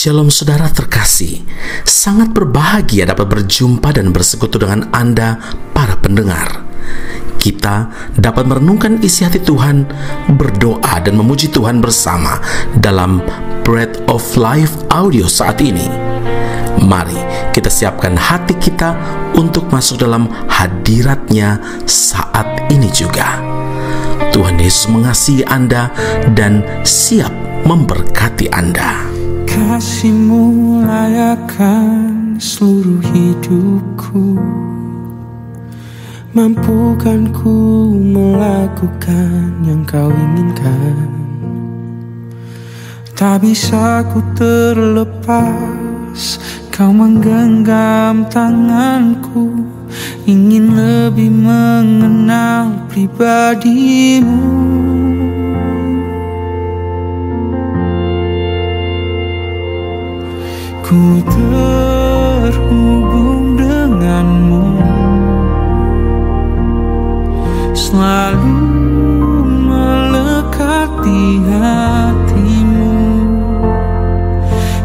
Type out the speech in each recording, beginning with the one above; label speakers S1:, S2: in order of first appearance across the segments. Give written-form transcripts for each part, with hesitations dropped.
S1: Shalom saudara terkasih, sangat berbahagia dapat berjumpa dan bersekutu dengan Anda para pendengar. Kita dapat merenungkan isi hati Tuhan, berdoa dan memuji Tuhan bersama dalam Bread of Life audio saat ini. Mari kita siapkan hati kita untuk masuk dalam hadirat-Nya saat ini juga. Tuhan Yesus mengasihi Anda dan siap memberkati Anda.
S2: Kasih-Mu layakkan seluruh hidupku, mampukan ku melakukan yang Kau inginkan. Tak bisa ku terlepas, Kau menggenggam tanganku, ingin lebih mengenal pribadi-Mu. Ku terhubung denganmu, selalu melekat di hatimu.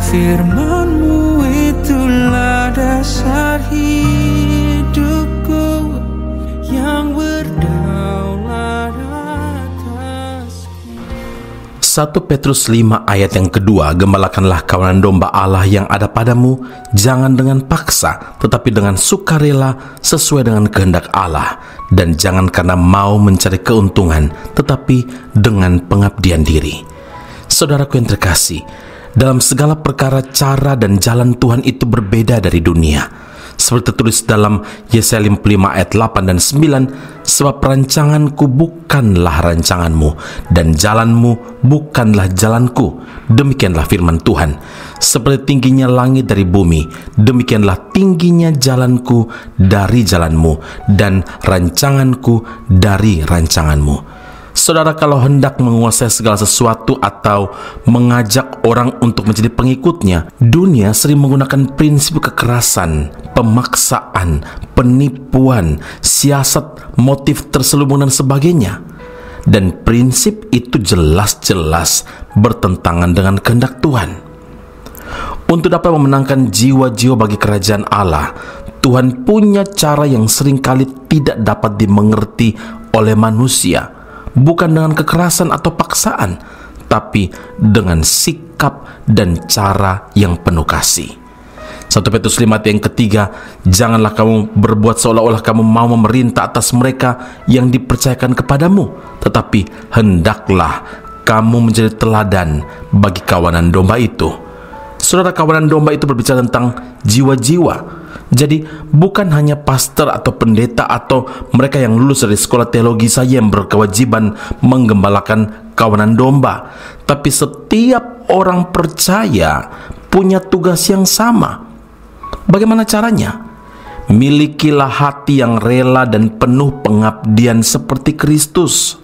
S2: Firman-Mu itulah dasar hidupku yang berdaulat atasku.
S1: 1 Petrus 5 ayat yang kedua, gembalakanlah kawanan domba Allah yang ada padamu, jangan dengan paksa, tetapi dengan sukarela sesuai dengan kehendak Allah, dan jangan karena mau mencari keuntungan, tetapi dengan pengabdian diri. Saudaraku yang terkasih, dalam segala perkara cara dan jalan Tuhan itu berbeda dari dunia. Seperti tertulis dalam Yesaya 55 ayat 8 dan 9, sebab rancanganku bukanlah rancanganmu, dan jalanmu bukanlah jalanku. Demikianlah firman Tuhan. Seperti tingginya langit dari bumi, demikianlah tingginya jalanku dari jalanmu, dan rancanganku dari rancanganmu. Saudara, kalau hendak menguasai segala sesuatu atau mengajak orang untuk menjadi pengikutnya, dunia sering menggunakan prinsip kekerasan, pemaksaan, penipuan, siasat, motif terselubung dan sebagainya. Dan prinsip itu jelas-jelas bertentangan dengan kehendak Tuhan. Untuk dapat memenangkan jiwa-jiwa bagi kerajaan Allah, Tuhan punya cara yang seringkali tidak dapat dimengerti oleh manusia. Bukan dengan kekerasan atau paksaan, tapi dengan sikap dan cara yang penuh kasih. 1 Petrus 5 ayat yang ketiga, janganlah kamu berbuat seolah-olah kamu mau memerintah atas mereka yang dipercayakan kepadamu, tetapi hendaklah kamu menjadi teladan bagi kawanan domba itu. Saudara, kawanan domba itu berbicara tentang jiwa-jiwa. Jadi bukan hanya pastor atau pendeta atau mereka yang lulus dari sekolah teologi saja yang berkewajiban menggembalakan kawanan domba, tapi setiap orang percaya punya tugas yang sama. Bagaimana caranya? Milikilah hati yang rela dan penuh pengabdian seperti Kristus.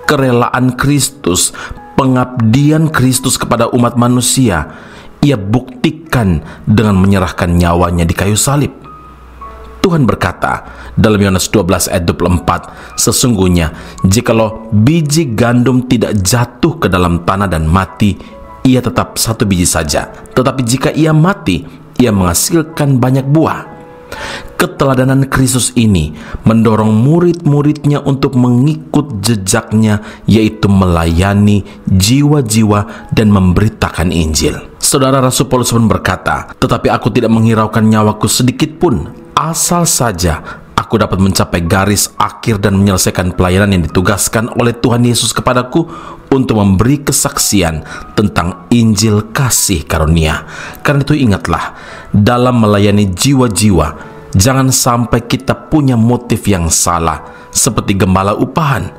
S1: Kerelaan Kristus, pengabdian Kristus kepada umat manusia, Ia buktikan dengan menyerahkan nyawanya di kayu salib. Tuhan berkata dalam Yohanes 12 ayat 24, sesungguhnya jikalau biji gandum tidak jatuh ke dalam tanah dan mati, ia tetap satu biji saja. Tetapi jika ia mati, ia menghasilkan banyak buah. Keteladanan Kristus ini mendorong murid-muridnya untuk mengikut jejaknya, yaitu melayani jiwa-jiwa dan memberitakan Injil. Saudara, Rasul Paulus pun berkata, tetapi aku tidak menghiraukan nyawaku sedikit pun, asal saja aku dapat mencapai garis akhir dan menyelesaikan pelayanan yang ditugaskan oleh Tuhan Yesus kepadaku untuk memberi kesaksian tentang Injil kasih karunia. Karena itu ingatlah, dalam melayani jiwa-jiwa, jangan sampai kita punya motif yang salah, seperti gembala upahan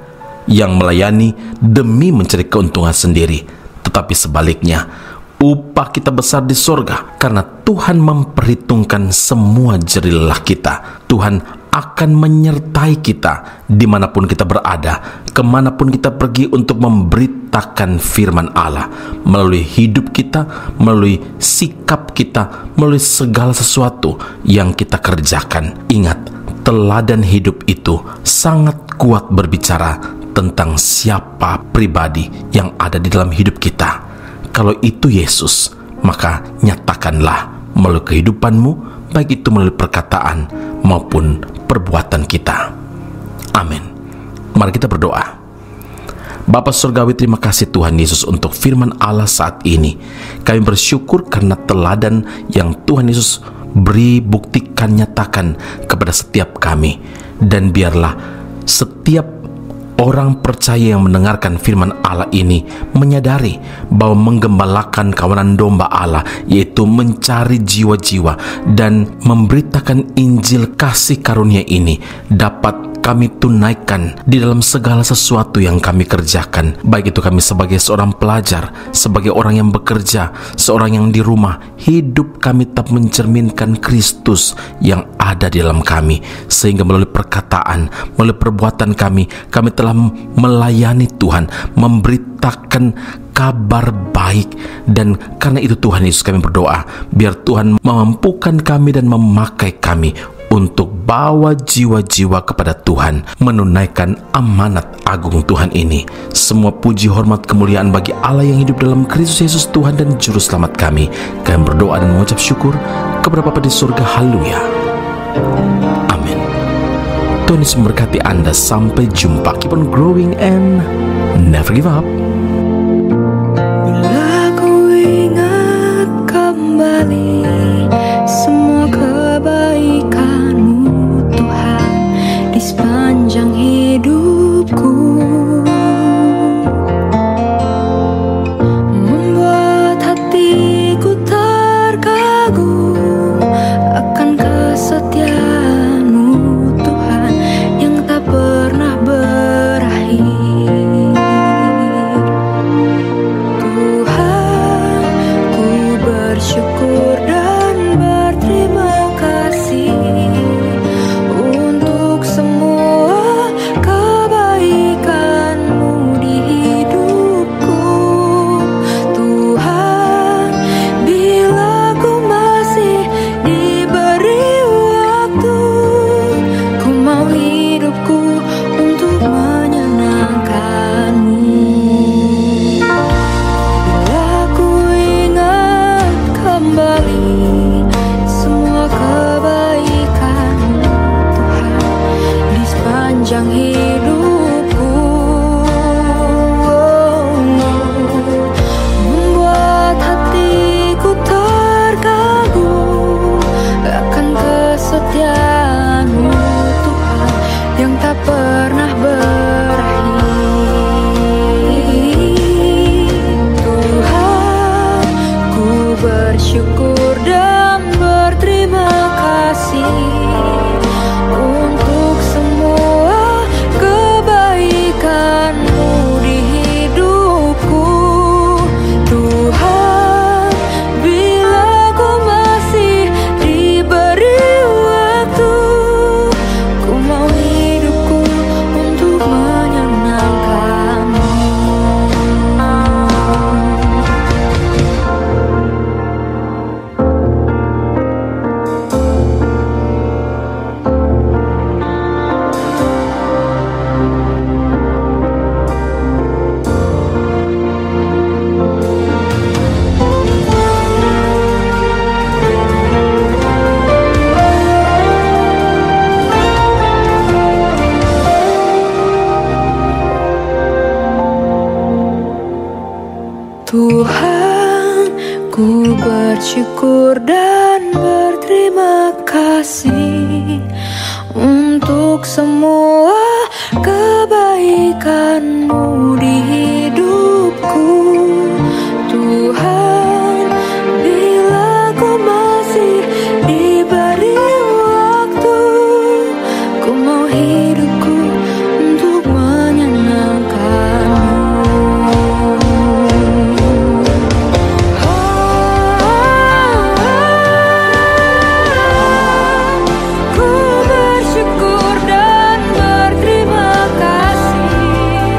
S1: yang melayani demi mencari keuntungan sendiri, tetapi sebaliknya, upah kita besar di sorga karena Tuhan memperhitungkan semua jerih lelah kita. Tuhan akan menyertai kita dimanapun kita berada, kemanapun kita pergi untuk memberitakan firman Allah, melalui hidup kita, melalui sikap kita, melalui segala sesuatu yang kita kerjakan. Ingat, teladan hidup itu sangat kuat berbicara tentang siapa pribadi yang ada di dalam hidup kita. Kalau itu Yesus, maka nyatakanlah melalui kehidupanmu, baik itu melalui perkataan maupun perbuatan kita. Amin. Mari kita berdoa. Bapa Surgawi, terima kasih Tuhan Yesus untuk firman Allah saat ini. Kami bersyukur karena teladan yang Tuhan Yesus beri, buktikan, nyatakan kepada setiap kami. Dan biarlah setiap orang percaya yang mendengarkan firman Allah ini menyadari bahwa menggembalakan kawanan domba Allah, yaitu mencari jiwa-jiwa dan memberitakan Injil kasih karunia ini, dapat kami tunaikan di dalam segala sesuatu yang kami kerjakan. Baik itu kami sebagai seorang pelajar, sebagai orang yang bekerja, seorang yang di rumah, hidup kami tetap mencerminkan Kristus yang ada di dalam kami. Sehingga melalui perkataan, melalui perbuatan kami telah melayani Tuhan, memberitakan kabar baik. Dan karena itu Tuhan Yesus, kami berdoa, biar Tuhan memampukan kami dan memakai kami untuk bawa jiwa-jiwa kepada Tuhan, menunaikan amanat agung Tuhan ini. Semua puji, hormat, kemuliaan bagi Allah yang hidup dalam Kristus Yesus Tuhan dan Juru Selamat kami. Kami berdoa dan mengucap syukur kepada Bapa di surga. Haleluya. Amin. Tuhan Yesus memberkati Anda. Sampai jumpa. Keep on growing and never give up.
S2: Bila ku ingat kembali semua kebaikan-Mu Tuhan di sepanjang hidupku, membuat hatiku terkagum akan kesetiaan-Mu Tuhan yang tak pernah berakhir. Tuhan, ku bersyukur dan berterima kasih untuk semua kebaikan-Mu di hidupku. Tuhan, bila ku masih diberi waktu, ku mau hidupku untuk menyenangkan-Mu. Bila ku ingat kembali semua kebaikan-Mu Tuhan di sepanjang hidupku, membuat hatiku terkagum akan kesetiaan-Mu Tuhan yang tak pernah berakhir. Tuhan, ku bersyukur dan berterima kasih untuk semua kebaikan-Mu di hidupku. Tuhan, bila ku masih diberi waktu, ku mau hidupku untuk menyenangkan-Mu. Tuhan, ku bersyukur dan berterima kasih untuk semua kebaikan-Mu di hidupku. Tuhan, bila ku masih diberi waktu, ku mau hidupku untuk menyenangkan-Mu. Ku bersyukur dan berterima kasih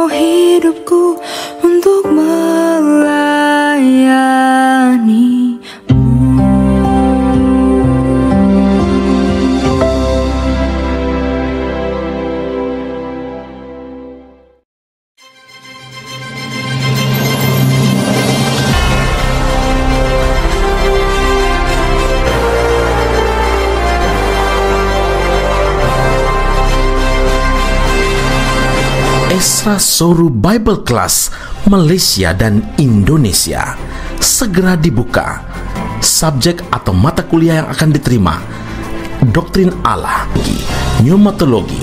S2: mau hidupku untuk melayani.
S1: Esra Soru Bible Class Malaysia dan Indonesia segera dibuka. Subjek atau mata kuliah yang akan diterima: Doktrin Allah, Pneumatologi,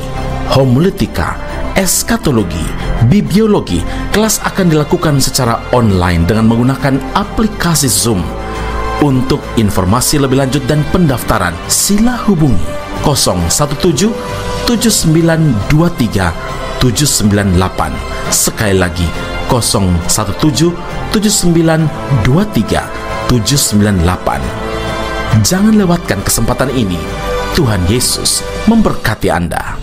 S1: Homiletika, Eskatologi, Bibliologi. Kelas akan dilakukan secara online dengan menggunakan aplikasi Zoom. Untuk informasi lebih lanjut dan pendaftaran, sila hubungi 017 7923 798. Sekali lagi 017 7923 798. Jangan lewatkan kesempatan ini. Tuhan Yesus memberkati Anda.